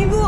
Ibu.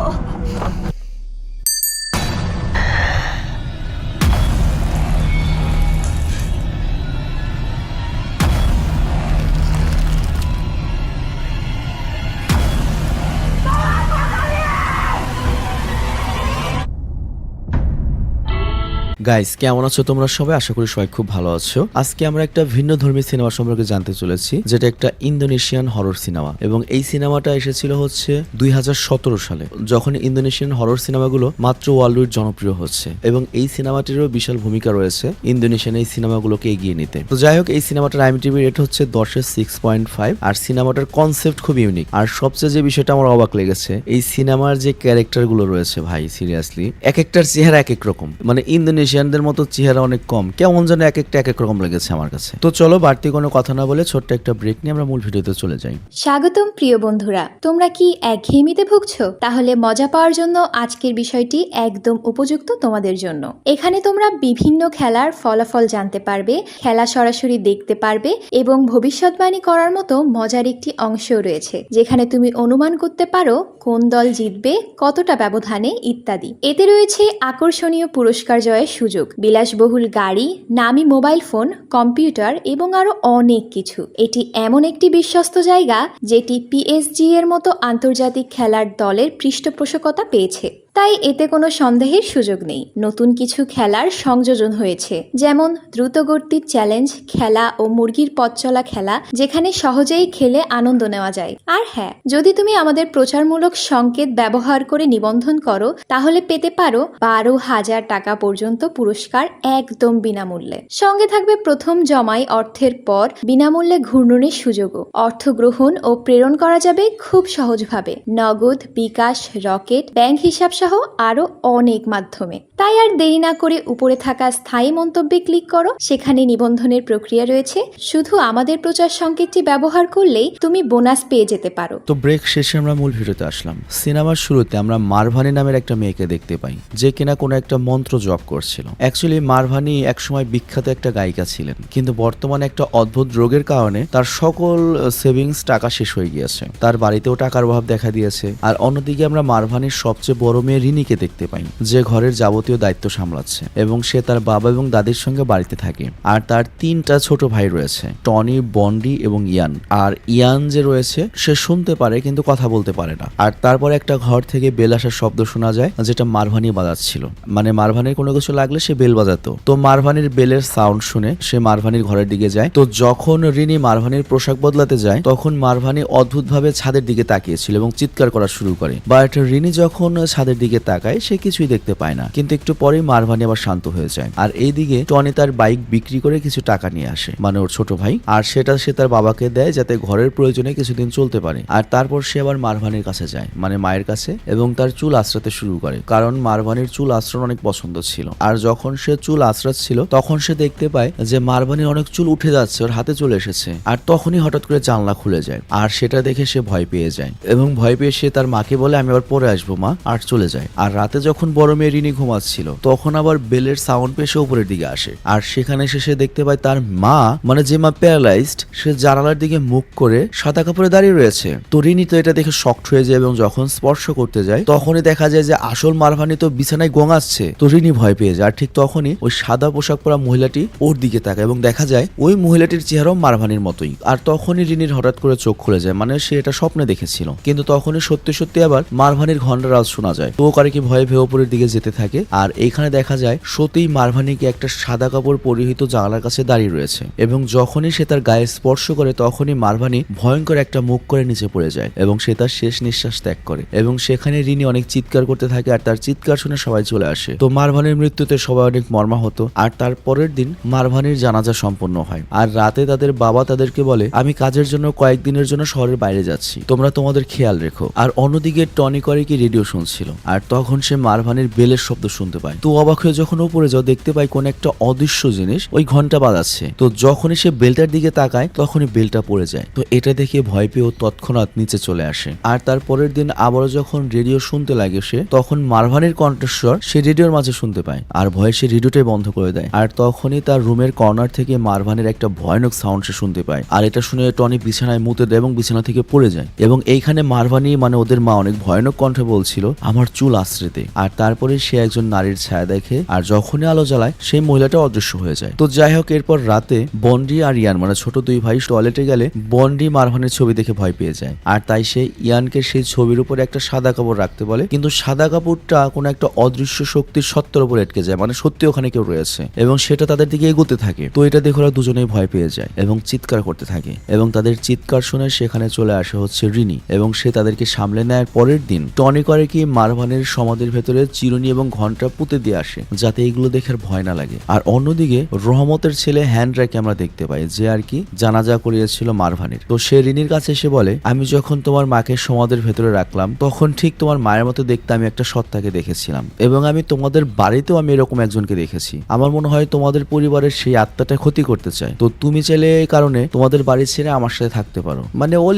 Guys, কেমন আছো তোমরা সবাই? আশা করি সবাই খুব ভালো আছো। আজকে আমরা একটা ভিন্ন ধর্মী সিনেমা সম্পর্কে জানতে চলেছি, যেটা একটা ইন্দোনেশিয়ান হরর সিনেমা। এবং এই সিনেমাটা এসেছিল হচ্ছে 2017 সালে, যখন ইন্দোনেশিয়ান হরর সিনেমাগুলো মাত্র ওয়ার্ল্ড জনপ্রিয় হচ্ছে। এবং এই সিনেমাটিরও বিশাল ভূমিকা রয়েছে ইন্দোনেশিয়ান এই সিনেমাগুলোকে এগিয়ে নিতে। তো যাই হোক, এই সিনেমাটার IMDb রেট হচ্ছে 10-এর 6.5। আর সিনেমাটার কনসেপ্ট খুব ইউনিক। আর সবচেয়ে যে বিষয়টা আমার অবাক লেগেছে, এই সিনেমার যে ক্যারেক্টার গুলো রয়েছে ভাই, সিরিয়াসলি এক একটার চেহারা এক এক রকম। মানে ইন্দোনেশিয়ানদের মতো চেহারা অনেক কম, কেমন যেন এক একটা এক এক রকম লেগেছে আমার কাছে। তো চলো বাড়তি কোনো কথা না বলে ছোট্ট একটা ব্রেক নিয়ে আমরা মূল ভিডিওতে চলে যাই। স্বাগতম প্রিয় বন্ধুরা, তোমরা কি একঘেয়েমিতে ভুগছো? তাহলে মজা পাওয়ার জন্য আজকের বিষয়টি একদম উপযুক্ত তোমাদের জন্য। এখানে তোমরা বিভিন্ন খেলার ফলাফল জানতে পারবে, খেলা সরাসরি দেখতে পারবে এবং ভবিষ্যৎবাণী করার মতো মজার একটি অংশও রয়েছে, যেখানে তুমি অনুমান করতে পারো কোন দল জিতবে, কতটা ব্যবধানে ইত্যাদি। এতে রয়েছে আকর্ষণীয় পুরস্কার জয়ের সুযোগ, বিলাসবহুল গাড়ি, নামি মোবাইল ফোন, কম্পিউটার এবং আরো অনেক কিছু। এটি এমন একটি বিশ্বস্ত জায়গা যেটি PSG এর মতো আন্তর্জাতিক খেলার দলের পৃষ্ঠপোষকতা পেয়েছে, তাই এতে কোনো সন্দেহের সুযোগ নেই। নতুন কিছু খেলার সংযোজন হয়েছে, যেমন দ্রুতগতির চ্যালেঞ্জ খেলা ও মুরগির পথ চলা খেলা, যেখানে সহজেই খেলে আনন্দ নেওয়া যায়। আর হ্যাঁ, যদি তুমি আমাদের প্রচারমূলক সংকেত ব্যবহার করে নিবন্ধন করো, তাহলে পেতে পারো 12,000 টাকা পর্যন্ত পুরস্কার একদম বিনামূল্যে। সঙ্গে থাকবে প্রথম জমাই অর্থের পর বিনামূল্যে ঘূর্ণনের সুযোগও। অর্থ গ্রহণ ও প্রেরণ করা যাবে খুব সহজভাবে, নগদ, বিকাশ, রকেট, ব্যাংক হিসাব সহ আরো অনেক মাধ্যমে। তাই আর দেরি না করে উপরে থাকা স্থায়ী মন্তব্যে ক্লিক করো, সেখানে নিবন্ধনের প্রক্রিয়া রয়েছে। শুধু আমাদের প্রচার সংকেতটি ব্যবহার করলেই তুমি বোনাস পেয়ে যেতে পারো। তো ব্রেক শেষে আমরা মূল ভিডিওতে আসলাম। সিনেমার শুরুতে আমরা মারভানি নামের একটা মেয়েকে দেখতে পাই, যে কিনা কোনো একটা মন্ত্র জপ করছিল। অ্যাকচুয়ালি মারভানি একসময় বিখ্যাত একটা গায়িকা ছিলেন, কিন্তু বর্তমানে একটা অদ্ভুত রোগের কারণে তার সকল সেভিংস টাকা শেষ হয়ে গিয়েছে। তার বাড়িতেও টাকার অভাব দেখা দিয়েছে। আর অন্যদিকে আমরা মারভানির সবচেয়ে বড় মেয়ে রিনিকে দেখতে পাই, যে ঘরের যাবতীয় দায়িত্ব সামলাচ্ছে এবং সে তার বাবা এবং দাদির সঙ্গে বাড়িতে থাকে। আর তার 3টা ছোট ভাই রয়েছে, টনি, বন্ডি এবং ইয়ান। আর ইয়ান যে রয়েছে, সে শুনতে পারে কিন্তু কথা বলতে পারে না। আর তারপরে একটা ঘর থেকে বেল আসার শব্দ শোনা যায়, যেটা মারভানি বাজাচ্ছিল। মানে মারভানির কোনো কিছু লাগলে সে বেল বাজাতো। তো মারভানির বেলের সাউন্ড শুনে সে মারভানির ঘরের দিকে যায়। তো যখন রিনি মারভানির পোশাক বদলাতে যায়, তখন মারভানি অদ্ভুতভাবে ছাদের দিকে তাকিয়েছিল এবং চিৎকার করা শুরু করে। বাট রিনি যখন ছাদের দিকে তাকায়, সে কিছুই দেখতে পায় না। কিন্তু একটু পরেই মারভানি আবার শান্ত হয়ে যায়। আর এইদিকে টনি তার বাইক বিক্রি করে কিছু টাকা নিয়ে আসে, মানে ওর ছোট ভাই। আর সেটা সে তার বাবাকে দেয়, যাতে ঘরের প্রয়োজনে কিছুদিন চলতে পারে। আর তারপর সে আবার মারভানির কাছে যায়, মানে মায়ের কাছে, এবং তার চুল আঁচড়াতে শুরু করে, কারণ মারভানির চুল আঁচড়ানো অনেক পছন্দ ছিল। আর যখন সে চুল আঁচড়াচ্ছিল, তখন সে দেখতে পায় যে মারভানির অনেক চুল উঠে যাচ্ছে, ওর হাতে চলে এসেছে। আর তখনই হঠাৎ করে জানলা খুলে যায়। আর সেটা দেখে সে ভয় পেয়ে যায়, এবং ভয় পেয়ে সে তার মাকে বলে, আমি আবার পরে আসবো মা, আর চলে যায়। আর রাতে যখন বড় মেয়ে রিনি ঘুমাচ্ছিল, তখন আবার বেলের সাউন্ড পেয়ে সে উপরের দিকে আসে। আর সেখানে সে দেখতে পায় তার মা, মানে যে মা প্যারালাইজড, সে জানালার দিকে মুখ করে সাদা কাপড়ে দাঁড়িয়ে রয়েছে। তো রিনি তো এটা দেখে শকড হয়ে যায়, এবং যখন স্পর্শ করতে যায়, তখনই দেখা যায় যে আসল মারভানি তো বিছানায় গোঙাচ্ছে। তো রিনি ভয় পেয়ে যায়। আর ঠিক তখনই ওই সাদা পোশাক পরা মহিলাটি ওর দিকে তাকায়, এবং দেখা যায় ওই মহিলাটির চেহারাও মারভানির মতোই। আর তখনই রিনির হঠাৎ করে চোখ খুলে যায়, মানে সে এটা স্বপ্নে দেখেছিল। কিন্তু তখনই সত্যি সত্যি আবার মারভানির ঘন্টার আওয়াজ শোনা যায়। তো কারে কি ভয়ে ভেয়ে উপরের দিকে যেতে থাকে। আর এইখানে দেখা যায় সত্যিই মারভানিকে একটা সাদা কাপড় পরিহিত জানালার কাছে দাঁড়িয়ে রয়েছে, এবং যখনই সে তার গায়ে স্পর্শ করে, তখনই মারভানি ভয়ঙ্কর একটা মুখ করে নিচে পড়ে যায়, এবং সে তার শেষ নিঃশ্বাস ত্যাগ করে। এবং সেখানে রিনি অনেক চিৎকার করতে থাকে, আর তার চিৎকার শুনে সবাই চলে আসে। তো মারভানির মৃত্যুতে সবাই অনেক মর্মাহত। আর তার পরের দিন মারভানির জানাজা সম্পন্ন হয়। আর রাতে তাদের বাবা তাদেরকে বলে, আমি কাজের জন্য কয়েকদিনের জন্য শহরের বাইরে যাচ্ছি, তোমরা তোমাদের খেয়াল রেখো। আর অন্যদিকে টনি করে কি রেডিও শুনছিল। আর তখন সে মারভানির বেলের শব্দ শুনতে পায়। তো অবাক হয়ে যখন উপরে যাও দেখতে পায় কোন একটা অদৃশ্য জিনিস ওই ঘন্টা বাজাচ্ছে। তো যখনই সে বেলটার দিকে তাকায় তখনই বেলটা পড়ে যায়। তো এটা দেখে ভয় পেয়ে ও তৎক্ষণাৎ নিচে চলে আসে। আর তার পরের দিন আবারও যখন রেডিও শুনতে লাগে সে, তখন মারভানির কণ্ঠস্বর সে রেডিওর মাঝে শুনতে পায়। আর ভয়ে সে রেডিওটাই বন্ধ করে দেয়। আর তখনই তার রুমের কর্নার থেকে মারভানির একটা ভয়ানক সাউন্ড সে শুনতে পায়। আর এটা শুনে টনি বিছানায় মুতে দেয় এবং বিছানা থেকে পড়ে যায়। এবং এইখানে মারভানি মানে ওদের মা অনেক ভয়ানক কণ্ঠে বলছিল আমার চুল আশ্রে দে। আর তারপরে সে একজন নারীর ছায়া দেখে, আর যখনই আলো জ্বালায় সেই মহিলাটা অদৃশ্য হয়ে যায়। তো যাই হোক, এরপর রাতে বন্ডি আর ইয়ান মানে ছোট দুই ভাই টয়লেটে গেলে বন্ডি মারভানের ছবি দেখে ভয় পেয়ে যায়। আর তাই সে ইয়ানকে সেই ছবির উপর একটা সাদা কাপড় রাখতে বলে, কিন্তু সাদা কাপড়টা কোনো একটা অদৃশ্য শক্তির সত্ত্বের উপর আটকে যায়, মানে সত্যি ওখানে কেউ রয়েছে এবং সেটা তাদের দিকে এগোতে থাকে। তো এটা দেখে ওরা দুজনেই ভয় পেয়ে যায় এবং চিৎকার করতে থাকে। এবং তাদের চিৎকার শুনে সেখানে চলে আসে হচ্ছে রিনি এবং সে তাদেরকে সামলে নেয়। পরের দিন টনি করে কি মারভানের সমাধির ভেতরে চিরুনি এবং ঘন্টা পুঁতে দিয়ে আসে যাতে এগুলো দেখে ভয় না লাগে। আর অন্যদিকে রহমতের ছেলে হ্যান্ড্রাকে আমরা দেখতে পাই যে আর কি জানাজা করিয়েছিল মারভানের। তো সে রিনির কাছে এসে বলে, আমি যখন তোমার মাকে সমাধির ভেতরে রাখলাম তখন ঠিক তোমার মায়ের মতো দেখতে আমি একটা সত্তাকে দেখেছিলাম এবং আমি তোমাদের বাড়িতেও আমি এরকম একজনকে দেখেছি। আমার মনে হয় তোমাদের পরিবারের সেই আত্মাটা ক্ষতি করতে চায়। তো তুমি চাইলে এই কারণে তোমাদের বাড়ি ছেড়ে আমার সাথে থাকতে পারো। মানে ও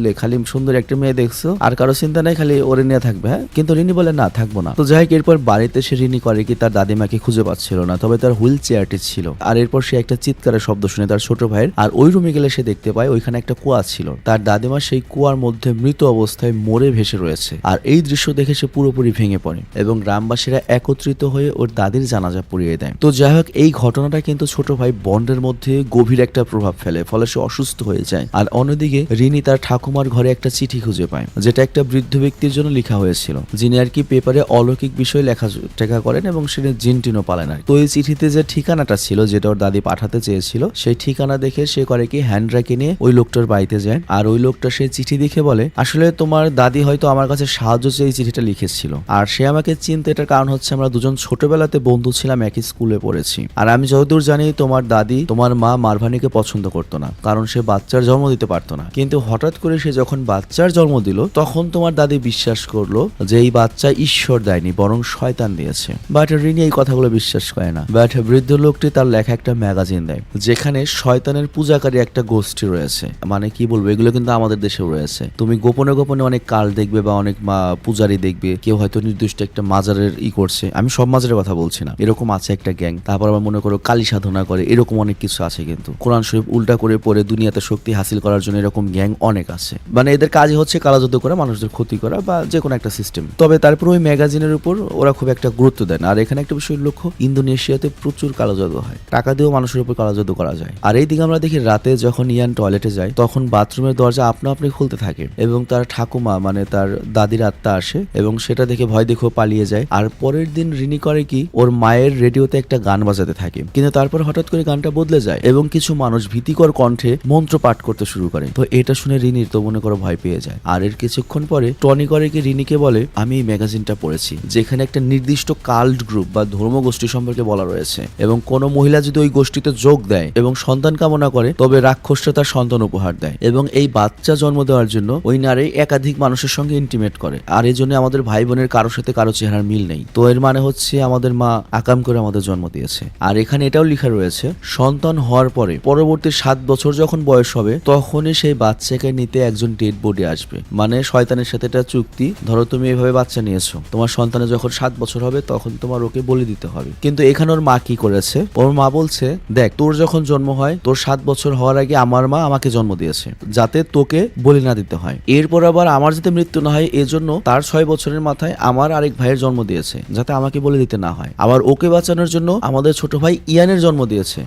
লে খালি সুন্দর একটা মেয়ে দেখছো আর কারো চিন্তা নাই, খালি ওরে নিয়ে থাকবে। হ্যাঁ, কিন্তু রিনি বলে না, থাকবো না। তো যাই হোক, এরপর বাড়িতে সে রিনি করে কি তার দাদিমাকে খুঁজে পাচ্ছিল না, তবে তার হুইল চেয়ারটি ছিল। আর এরপর সে একটা চিৎকারের শব্দ শুনে তার ছোট ভাইয়ের। আর ওই রুমে গেলে সে দেখতে পায় ওইখানে একটা কুয়া ছিল। তার দাদিমা সেই কুয়ার মধ্যে মৃত অবস্থায় মরে ভেসে রয়েছে। আর এই দৃশ্য দেখে সে পুরোপুরি ভেঙে পড়ে এবং গ্রামবাসীরা একত্রিত হয়ে ওর দাদির জানাজা পড়িয়ে দেয়। তো যাই হোক, এই ঘটনাটা কিন্তু ছোট ভাই বন্ডের মধ্যে গভীর একটা প্রভাব ফেলে, ফলে সে অসুস্থ হয়ে যায়। আর অন্যদিকে রিনি তার ঠাকুমার ঘরে একটা চিঠি খুঁজে পায় যেটা একটা বৃদ্ধ ব্যক্তির জন্য লেখা হয়েছিল, যিনি আর কি পেপারে অলৌকিক বিষয় লেখা করেন এবং সেটা জিনটিনও পালেন। আর তো এই চিঠিতে যে ঠিকানাটা ছিল যেটা ওর দাদি পাঠাতে চেয়েছিল, সেই ঠিকানা দেখে সে করে কি হ্যান্ড্রাকে নিয়ে ওই লোকটার বাড়িতে যায়। আর ওই লোকটা সেই চিঠি দেখে বলে, আসলে তোমার দাদি হয়তো আমার কাছে সাহায্য চেয়ে এই চিঠিটা লিখেছিল। আর সে আমাকে চিনতে, এটার কারণ হচ্ছে আমরা দুজন ছোটবেলাতে বন্ধু ছিলাম, একই স্কুলে পড়েছি। আর আমি যতদূর জানি তোমার দাদি তোমার মা মারভানিকে পছন্দ করতো না, কারণ সে বাচ্চার জন্ম দিতে পারতো না। কিন্তু হঠাৎ করে সে যখন বাচ্চার জন্ম দিল তখন তোমার দাদি বিশ্বাস করলো যে এই বাচ্চা ঈশ্বর দেয়নি বরং শয়তান দিয়েছে। বাট রিনি এই কথাগুলো বিশ্বাস করে না। বাট বৃদ্ধ লোকটি তার লেখা একটা ম্যাগাজিন দেয় যেখানে শয়তানের পূজাকারী একটা গোষ্ঠী রয়েছে। মানে কি বলবো, এগুলো কিন্তু আমাদের দেশেও রয়েছে। তুমি গোপনে গোপনে অনেক কাল দেখবে বা অনেক পূজারী দেখবে, কেউ হয়তো নির্দিষ্ট একটা মাজারের করছে। আমি সব মাজারের কথা বলছি না, এরকম আছে একটা গ্যাং। তারপর আবার মনে করো কালী সাধনা করে, এরকম অনেক কিছু আছে। কিন্তু কোরআন শরীফ উল্টা করে পড়ে দুনিয়াতে শক্তি হাসিল করার জন্য এরকম গ্যাং অনেক আছে। মানে এদের কাজই হচ্ছে কালাজাদু করা, মানুষদের ক্ষতি করা বা যে কোনো একটা সিস্টেম। তবে তারপর ওই ম্যাগাজিনের উপর ওরা খুব একটা গুরুত্ব দেয় না। আর এখানে একটা বিষয় লক্ষ্য, ইন্দোনেশিয়াতে প্রচুর কালাজাদু হয়, টাকা দিয়েও মানুষের উপর কালাজাদু করা যায়। আর এই দিকে আমরা দেখি রাতে যখন ইয়ান টয়লেটে যায় তখন বাথরুমের দরজা আপনা আপনি খুলতে থাকে এবং তার ঠাকুমা মানে তার দাদির আত্মা আসে এবং সেটা দেখে ভয় দেখেও পালিয়ে যায়। আর পরের দিন রিনি করে কি ওর মায়ের রেডিওতে একটা গান বাজাতে থাকে, কিন্তু তারপর হঠাৎ করে গানটা বদলে যায় এবং কিছু মানুষ ভীতিকর কণ্ঠে মন্ত্র পাঠ করতে শুরু করে। তো এটা শুনে রিনির তো মনে করো ভয় পেয়ে যায়। আর এর কিছুক্ষণ পরে টনি করে কি রিনিকে বলে, আমি এই ম্যাগাজিনটা পড়েছি যেখানে একটা নির্দিষ্ট কাল্ট গ্রুপ বা ধর্মগোষ্ঠী সম্পর্কে বলা রয়েছে এবং কোন মহিলা যদি ওই গোষ্ঠীতে যোগ দেয় এবং সন্তান কামনা করে তবে রাক্ষসরা তার সন্তান উপহার দেয় এবং এই বাচ্চা জন্ম দেওয়ার জন্য ওই নারী একাধিক মানুষের সঙ্গে ইন্টিমেট করে। আর এই জন্য আমাদের ভাই বোনের কারোর সাথে কারো চেহারার মিল নেই। তো এর মানে হচ্ছে আমাদের মা আকাম করে আমাদের জন্ম দিয়েছে। আর এখানে এটাও লেখা রয়েছে, সন্তান হওয়ার পরে পরবর্তী 7 বছর যখন বয়স হবে তখনই সেই বাচ্চাকে নিতে একজন ডেড বডি আসবে। মানে শয়তানের সাথে এটা চুক্তি, ধরো তুমি এইভাবে বাচ্চা নিয়েছো, তোমার সন্তানের যখন 7 বছর হবে তখন তোমার ওকে বলি দিতে হবে। কিন্তু এখানে ওর মা কি করেছে, ওর মা বলছে, দেখ তোর যখন জন্ম হয় তোর 7 বছর হওয়ার আগে আমার মা আমাকে জন্ম দিয়েছে যাতে তোকে বলি না দিতে হয়। এরপর আবার আমার যাতে মৃত্যু না হয় এজন্য তার 6 বছরের মাথায় আমার আরেক ভাইয়ের জন্ম দিয়েছে যাতে আমাকে বলে দিতে না হয়। আবার ওকে বাঁচানোর জন্য আমাদের ছোট ভাই ইয়ানের জন্ম দিয়েছে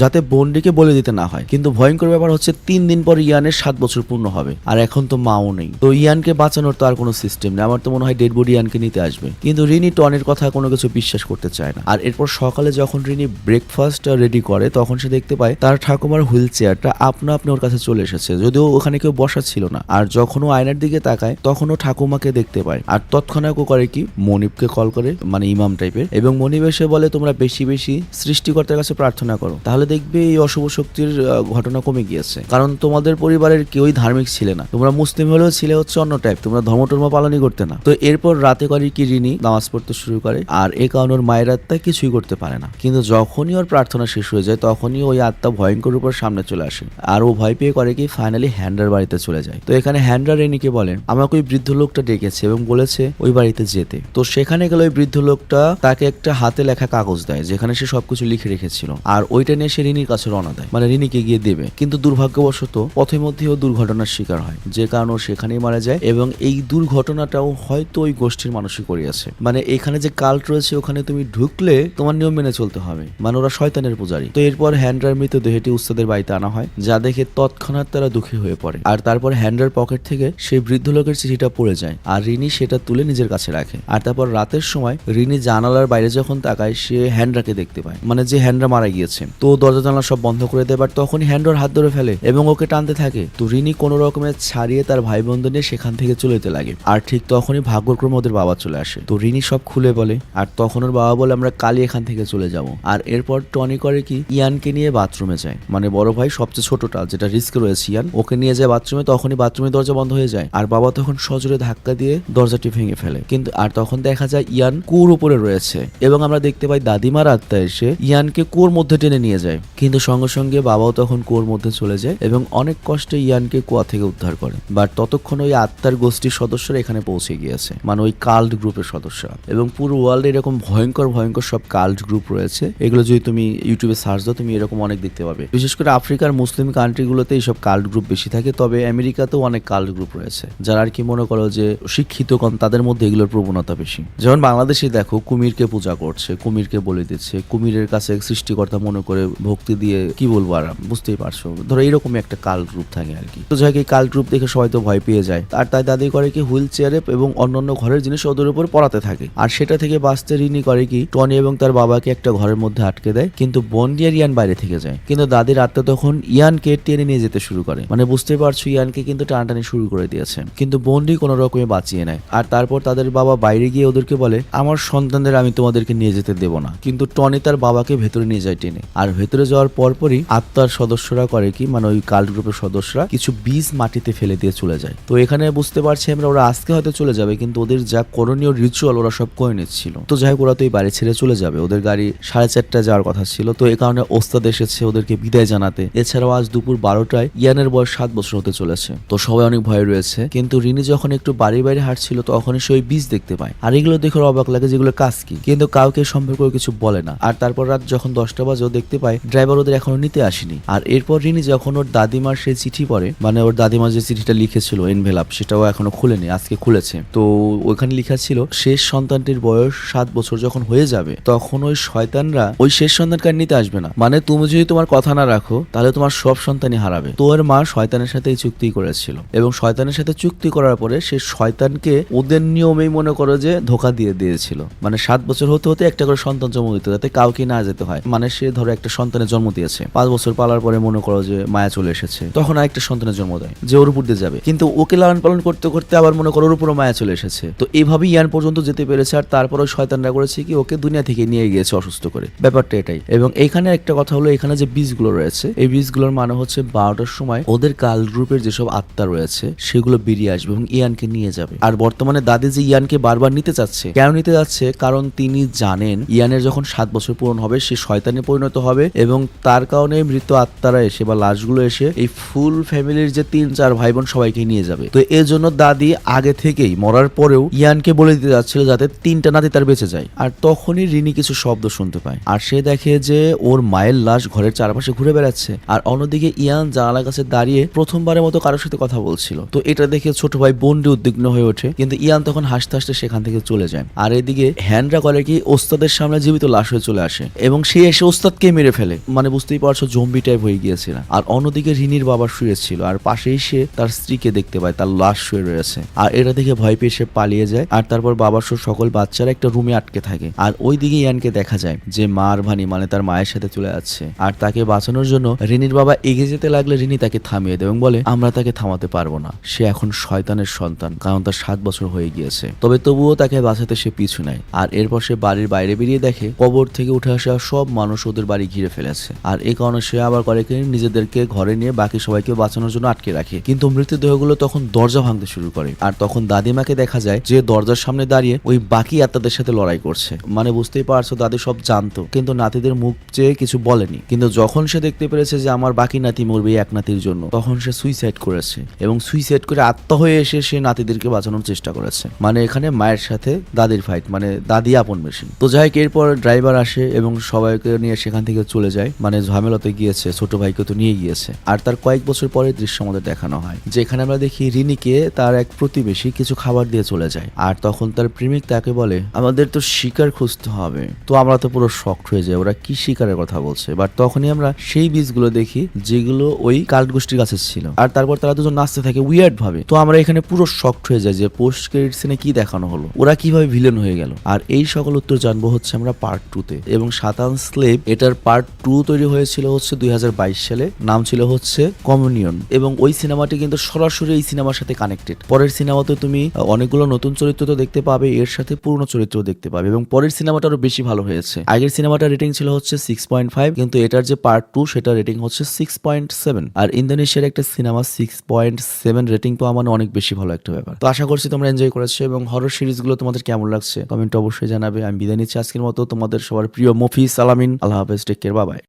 যাতে বন্ডিকে বলে দিতে না হয়। কিন্তু ভয়ঙ্কর ব্যাপার হচ্ছে 3 দিন পর ইয়ানের 7 বছর পূর্ণ হবে আর এখন তো মাও নেই। তো ইয়ানকে বাঁচানোর তো আর কোনো সিস্টেম নেই। আমার তো মনে হয় ডেড বডি ইয়ানকে নিতে আসবে। কিন্তু রিনি টনের কথা কোনো কিছু বিশ্বাস করতে চায় না। আর এরপর সকালে যখন রিনি ব্রেকফাস্ট রেডি করে তখন সে দেখতে পায় তার ঠাকুমার হুইল চেয়ারটা আপনা আপনি ওর কাছে চলে এসেছে, যদিও ওখানে কেউ বসা ছিল না। আর যখন ও আয়নার দিকে তাকায় তখন ও ঠাকুমাকে দেখতে পায়। আর তৎক্ষণাৎ ও করে কি মনিবকে কল করে, মানে ইমাম টাইপের, এবং মনিব এসে বলে তোমরা বেশি বেশি সৃষ্টিকর্তার কাছে প্রার্থনা করো, তাহলে দেখবে এই অশুভ শক্তির ঘটনা কমে গিয়েছে। কারণ তোমাদের পরিবারের কেউই ধার্মিক ছিলে না, তোমরা মুসলিম হলেও ছিলে হচ্ছে অন্য টাইপ, তোমরা ধর্ম টর্ম পালনই করতে না। তো এরপর রাতে করে কি রিনি নামাজ পড়তে শুরু করে, আর এ কারণে ওর মায়ের আত্মা কিছুই করতে পারে না। কিন্তু যখনই ওর প্রার্থনা শেষ হয়ে যায় তখনই ওই আত্মা ভয়ঙ্কর উপর সামনে চলে আসে, আর ও ভয় পেয়ে করে কি ফাইনালি হ্যান্ডার বাড়িতে চলে যায়। তো এখানে হ্যান্ডার রিনিকে বলেন আমাকে ওই বৃদ্ধ লোকটা ডেকেছে এবং বলেছে ওই বাড়িতে যেতে। তো সেখানে গেলে ওই বৃদ্ধ লোকটা তাকে একটা হাতে লেখা কাগজ দেয় যেখানে সে সবকিছু লিখে রেখেছিল, আর ওইটা নিয়ে সে রিনির কাছে রওনা দেয়, মানে রিনিকে গিয়ে দেবে। কিন্তু দুর্ভাগ্যবশত পথের মধ্যে ও দুর্ঘটনার শিকার হয়, যে কারণে ও সেখানেই মারা যায়। এবং এই দুর্ঘটনাটাও হয়তো ওই গোষ্ঠীর মানুষই করিয়েছে, মানে এখানে যে কাল্ট রয়েছে ওখানে তুমি ঢুকলে তোমার নিয়ম মেনে চলতে হবে, মানে ওরা শয়তানের পূজারী। তো এরপর হ্যান্ডার মৃতদেহটি উস্তাদের বাড়িতে আনা হয়, যা দেখে তৎক্ষণাৎ তারা দুঃখী হয়ে পড়ে। আর তারপর হ্যান্ডার পকেট থেকে সেই বৃদ্ধ লোকের চিঠিটা পড়ে যায়, আর রিনি সেটা তুলে নিজের কাছে রাখে। আর তারপর রাতের সময় রিনি জানালার বাইরে যখন তাকায় সে হ্যান্ডারকে দেখতে পায়, মানে যে হ্যান্ডার মারা গিয়েছে। তো দরজা জানালা সব বন্ধ করে দেয়, বাট তখনই হ্যান্ডার হাত ধরে ফেলে এবং ওকে টানতে থাকে। তো রিনি কোনো রকমের ছাড়িয়ে তার ভাই বোনদের নিয়ে সেখান থেকে চলে যেতে লাগে। আর ঠিক তখনই ভাগ্যক্রমে ওদের বাবা চলে আসে। তো রিনি সব খুলে বলে, আর তখন ওর বাবা বলে আমরা কালই এখান থেকে চলে যাব। আর এরপর টনি করে কি ইয়ানকে নিয়ে বাথরুমে যায়, মানে বড় ভাই সবচেয়ে ছোটটা যেটা রিস্কে রয়েছে ইয়ান, ওকে নিয়ে যায় বাথরুমে। তখনই বাথরুমের দরজা বন্ধ হয়ে যায়, আর বাবা তখন সজোরে ধাক্কা দিয়ে দরজাটি ভেঙে ফেলে। কিন্তু আর তখন দেখা যায় ইয়ান কুয়োর উপরে রয়েছে এবং আমরা দেখতে পাই দাদিমার আত্মা এসে ইয়ানকে কুয়োর মধ্যে টেনে নিয়ে যায়। কিন্তু সঙ্গে সঙ্গে বাবাও তখন কুয়োর মধ্যে চলে যায় এবং অনেক কষ্টে ইয়ানকে কুয়া থেকে উদ্ধার করে। বাট ততক্ষণ ওই আত্মার গোষ্ঠীর সদস্যরা এখানে পৌঁছে গিয়েছে, মানে ওই কাল্ট গ্রুপের সদস্যরা। এবং পুরো ওয়ার্ল্ডে এরকম ভয়ঙ্কর ভয়ঙ্কর সব কাল্ট গ্রুপ রয়েছে, এগুলো যদি তুমি ইউটিউবে সার্চ দাও তুমি এরকম অনেক দেখতে পাবে। বিশেষ করে আফ্রিকার মুসলিম কান্ট্রিগুলোতে এইসব কাল্ট গ্রুপ বেশি থাকে, তবে আমেরিকাতেও অনেক কাল্ট গ্রুপ রয়েছে যারা আর কি মনে করো যে শিক্ষিত কম, তাদের মধ্যে এগুলোর প্রবণতা বেশি। যেমন বাংলাদেশে দেখো কুমিরকে পূজা করছে, কুমিরকে বলে দিচ্ছে, কুমিরের কাছে সৃষ্টিকর্তা মনে করে ভক্তি দিয়ে, কি বলবো আর বুঝতেই পারছো, ধরো এইরকমই একটা কাল্ট গ্রুপ থাকে আর কি। তো যাই এই কাল্ট গ্রুপ দেখে সবাই তো ভয় পেয়ে যায়, আর তাই দাদি করে কি হুইল চেয়ারে এবং অন্যান্য ঘরের জিনিস ওদের উপর পড়াতে থাকে। আর সেটা থেকে বাঁচতে রিনি করে কি টনি এবং তার বাবাকে একটা ঘরের মধ্যে আটকে দেয়, কিন্তু বন্ডি আর ইয়ান বাইরে থেকে যায়। কিন্তু দাদির আত্মা তখন ইয়ানকে টেনে নিয়ে যেতে শুরু করে, মানে বুঝতে পারছো ইয়ানকে কিন্তু টানাটানি শুরু করে দিয়েছে, কিন্তু বন্ডি কোনো রকমে বাঁচিয়ে নেয়। আর তারপর তাদের বাবা বাইরে গিয়ে ওদেরকে বলে আমার সন্তানদের আমি তোমাদেরকে নিয়ে যেতে দেবো না, কিন্তু টনি তার বাবাকে ভেতরে নিয়ে যায় টেনে। আর ভেতরে যাওয়ার পরপরই আত্মার সদস্যরা করে কি, মানে ওই কাল্ট গ্রুপের সদস্যরা কিছু বীজ মাটিতে ফেলে দিয়ে চলে যায়। তো এখানে বুঝতে পারছি আমরা ওরা আজকে হয়তো চলে যাবে, কিন্তু ওদের যা করণীয় রিচুয়াল ওরা সব করে নিচ্ছিল। তো যাই হোক ওরা তো এই বাড়ি ছেড়ে চলে যাবে, ওদের গাড়ি 4:30টায় যাওয়ার কথা ছিল। তো এই কারণে ওস্তাদ এসেছে ওদেরকে বিদায় জানাতে। এছাড়াও আজ দুপুর 12টায় ইয়ানের বয়স 7 বছর হতে চলেছে। তো সবাই অনেক ভয় রয়েছে, কিন্তু রিনি যখন একটু বাড়ির বাইরে হাঁটছিল তখনই সে ওই বীজ দেখতে পায়। আর এগুলো দেখে অবাক লাগে যেগুলো কাজ কি, কিন্তু কাউকে সম্পর্কে কিছু বলে না। আর তারপর রাত যখন 10টা বাজে ও দেখতে পায় ড্রাইভার ওদের এখনো নিতে আসেনি। আর এরপর রিনি যখন ওর দাদিমার সেই চিঠি পড়ে, মানে ওর দাদিমা যে চিঠিটা লিখেছিল এনভেলাপ, সেটাও এখনো খুলেনি, আজকে খুলেছে। তো ওইখানে লেখা ছিল শেষ সন্তানটির বয়স 7 বছর যখন হয়ে যাবে তখন ওই শয়তানরা ওই শেষ সন্তানকে আর নিতে আসবে না, মানে তুমি যদি তোমার কথা না রাখো তাহলে তোমার সব সন্তানই হারাবে। তো ওর মা শয়তানের সাথে এই চুক্তি করেছিল এবং শয়তানের সাথে চুক্তি করার পরে সে শয়তানকে ওদের নিয়মেই মনে করো যে ধোকা দিয়ে দিয়েছিল, মানে 7 বছর হতে হতে একটা করে সন্তান জন্ম দিতে, যাতে কাউকে না যেতে হয়। মানে সে ধরো একটা সন্তানের জন্ম দিয়েছে, 5 বছর পালার পরে মনে করো যে মায়া চলে এসেছে, তখন আরেকটা সন্তানের জন্ম দেয় যে ওর উপর দিয়ে যাবে, কিন্তু ওকে লালন পালন করতে করতে আবার মনে করো ওর উপরও মায়া চলে এসেছে। তো এইভাবেই ইয়ান পর্যন্ত যেতে পেরেছে। আর তারপরও শয়তানরা করেছে কি ওকে দুনিয়া থেকে নিয়ে গিয়েছে অসুস্থ করে, ব্যাপারটা এটাই। এবং এইখানে একটা কথা হলো, এখানে যে বীজগুলো রয়েছে এই বীজগুলোর মানে হচ্ছে 12টার সময় ওদের কাল গ্রুপের যেসব আত্মা রয়েছে সেগুলো বেরিয়ে আসবে এবং ইয়ানকে নিয়ে যাবে। আর বর্তমানে দাদি যে ইয়ানকে বারবার নিতে চাচ্ছে, কেন নিতে যাচ্ছে, কারণ তিনি জানেন ইয়ানের যখন 7 বছর পূরণ হবে সে শয়তানে পরিণত হবে এবং তার কারণে মৃত আত্মারা এসে বা লাশগুলো এসে এই ফুল ফ্যামিলির যে 3-4 ভাই বোন সবাইকে নিয়ে যাবে। তো এর জন্য দাদি আগে থেকেই মরার পরেও ইয়ানকে বলে দিতে যাচ্ছিল যাতে 3টা নাতি তার বেঁচে যায়। আর তখনই রিনি কিছু শব্দ শুনতে পায়, আর সে দেখে যে ওর মায়ের লাশ ঘরের চারপাশে ঘুরে বেড়াচ্ছে। আর অন্যদিকে ইয়ান জানালার কাছে দাঁড়িয়ে প্রথমবারের মতো কারোর সাথে কথা বলছিল। তো এটা দেখে ছোট ভাই বন্ডি উদ্বিগ্ন হয়ে ওঠে, কিন্তু ইয়ান তখন হাসতে হাসতে সেখান থেকে চলে যায়। আর এদিকে হ্যান্ডরা করে কি ওস্তাদের সামনে জীবিত লাশ হয়ে চলে আসে এবং সে এসে ওস্তাদকে মেরে ফেলে, মানে বুঝতেই পারছো জম্বি টাইপ হয়ে গিয়েছিল। আর অন্যদিকে রিনির বাবা শুয়েছিল আর পাশেই সে তার স্ত্রীকে দেখতে পায়, তার লাশ শুয়ে রয়েছে। আর এটা দেখে ভয় পেয়ে সে পালিয়ে যায়। আর তারপর বাবার সহ সকল বাচ্চারা একটা রুমে আটকে থাকে। আর ওইদিকে ইয়ানকে দেখা যায় যে মার ভানি মানে তার মায়ের সাথে চলে যাচ্ছে। আর তাকে বাঁচানোর জন্য রিনির বাবা এগিয়ে যেতে লাগলে রিনি তাকে থামিয়ে দেয় এবং বলে আমরা তাকে থামাতে পারবো না, সে এখন শয়তানের সন্তান, কারণ তার 7 বছর হয়ে গিয়েছে। তবে তবুও তাকে বাঁচাতে সে পিছু নেয়। আর এরপর সে বাড়ির বাইরে বেরিয়ে দেখে কবর থেকে উঠে আসা সব মানুষ ওদের বাড়ি ঘিরে ফেলেছে। আর এই কারণে সে আবার করে কি নিজেদেরকে ঘরে নিয়ে বাকি সবাইকে বাঁচানোর জন্য আটকে রাখে, কিন্তু মৃতদেহগুলো তখন দরজা ভাঙতে শুরু করে। আর তখন দাদিমাকে দেখা যায় যে দরজার সামনে দাঁড়িয়ে ওই বাকি আত্মাদের সাথে লড়াই করছে। মানে বুঝতেই পারছো দাদি সব জানতো কিন্তু নাতিদের মুখ চেয়ে কিছু বলেনি। কিন্তু যখন সে দেখতে পেরেছে যে আমার বাকি নাতি মরবে এক নাতির জন্য, তখন সে সুইসাইড করেছে এবং সুইসাইড করে আত্মা হয়ে এসে সে নাতিদেরকে বাঁচানোর চেষ্টা করেছে। মানে এখানে মায়ের সাথে দাদির ফাইট, মানে দাদি আপন মেশিন। তো যাই হোক, এরপর ড্রাইভার আসে এবং সবাইকে নিয়ে সেখান থেকে চলে যায়। মানে ঝামেলাতে গিয়েছে, ছোট ভাইকে তো নিয়ে গিয়েছে। আর তার কয়েক বছর পরে দৃশ্য আমাদের দেখানো হয়, যেখানে আমরা দেখি রিনিকে তার এক প্রতিবেশী কিছু খাবার দিয়ে চলে যায়। আর তখন তার প্রেমিক তাকে বলে আমাদের তো শিকার খুঁজতে হবে। তো আমরা তো পুরো শকড হয়ে যাই, ওরা কি শিকারের কথা বলছে। বাট তখনই আমরা সেই বীজগুলো দেখি যেগুলো ওই কাল্ট গোষ্ঠীর কাছে ছিল। আর তারপর তারা দুজন নাচতে থাকে উইয়ার্ড ভাবে। তো আমরা এখানে পুরো শকড হয়ে যাই যে পোস্ট ক্রেডিট সিনে কি দেখানো হলো, ওরা কিভাবে ভিলেন হয়ে গেল। আর এই সকল উত্তর জানবো হচ্ছে আমরা পার্ট 2 তে। এবং সাতান স্লেভ এটার পার্ট 2 তৈরি হয়েছিল হচ্ছে 2022 সালে, নাম ছিল হচ্ছে কমিউনিয়ন। এবং ওই সিনেমাটি কিন্তু সরাসরি এই সিনেমার সাথে কানেক্টেড। পরের সিনেমাতে তুমি অনেকগুলো নতুন চরিত্র তো দেখতে পাবে, এর সাথে পুরনো চরিত্র দেখতে পাবে। এবং পরের সিনেমাটা আরো বেশি ভালো হয়েছে। আগের সিনেমাটার রেটিং ছিল হচ্ছে 6.5, কিন্তু এটার যে পার্ট 2 সেটা রেটিং হচ্ছে 6.7। আর ইন্দোনেশিয়ার একটা সিনেমা 6.7 রেটিং পাওয়া মানে অনেক বেশি ভালো একটা ব্যাপার। তো আশা করছি তোমরা এনজয় করেছো এবং হরর সিরিজগুলো তোমাদের কেমন লাগছে কমেন্টে অবশ্যই জানাবে। আমি বিদায় নিচ্ছি আজকের মতো, তোমাদের সবার প্রিয় মফিজ আলামিন। আল্লাহ হাফেজ, টেক কেয়ার, বাই বাই।